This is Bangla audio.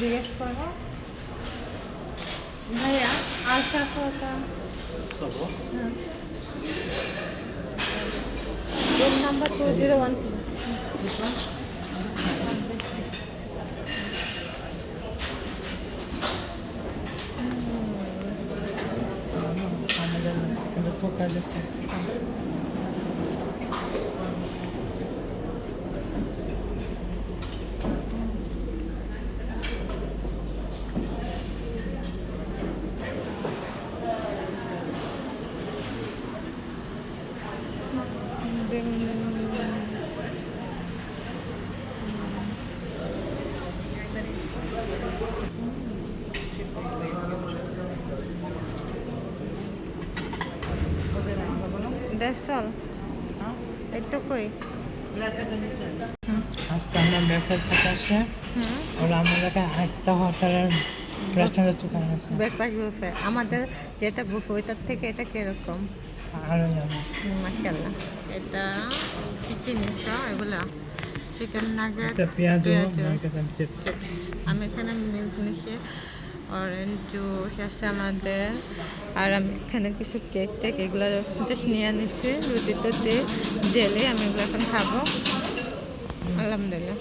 জিজ্ঞেস করবো ভাইয়া আলট্রা ফোটা room number 2013 focalize. That's all. Ito ko eh. আজকে আমরা ব্যাগের থেকে আসে ওরা আমাদেরকে একটা হোটেলের রেস্টুরেন্টে চুকাই আছে ব্রেকফাস্ট বুফে আমাদের যেটা বুফে ওইটার থেকে এটা কিরকম আরও জানো মাশাআল্লাহ এটা কি জিনিস এগুলা চিকেন নাগেট পেঁয়াজ চিপস আমি এখানে মিল্ক নিচ্ছি অরেঞ্জ জুস আছে আমাদের আর আমি এখানে কিছু কেক টেক এগুলো জাস্ট নিয়ে নিচ্ছি রুটি টুটি জেলে আমি এগুলো এখন খাবো আলহামদুলিল্লাহ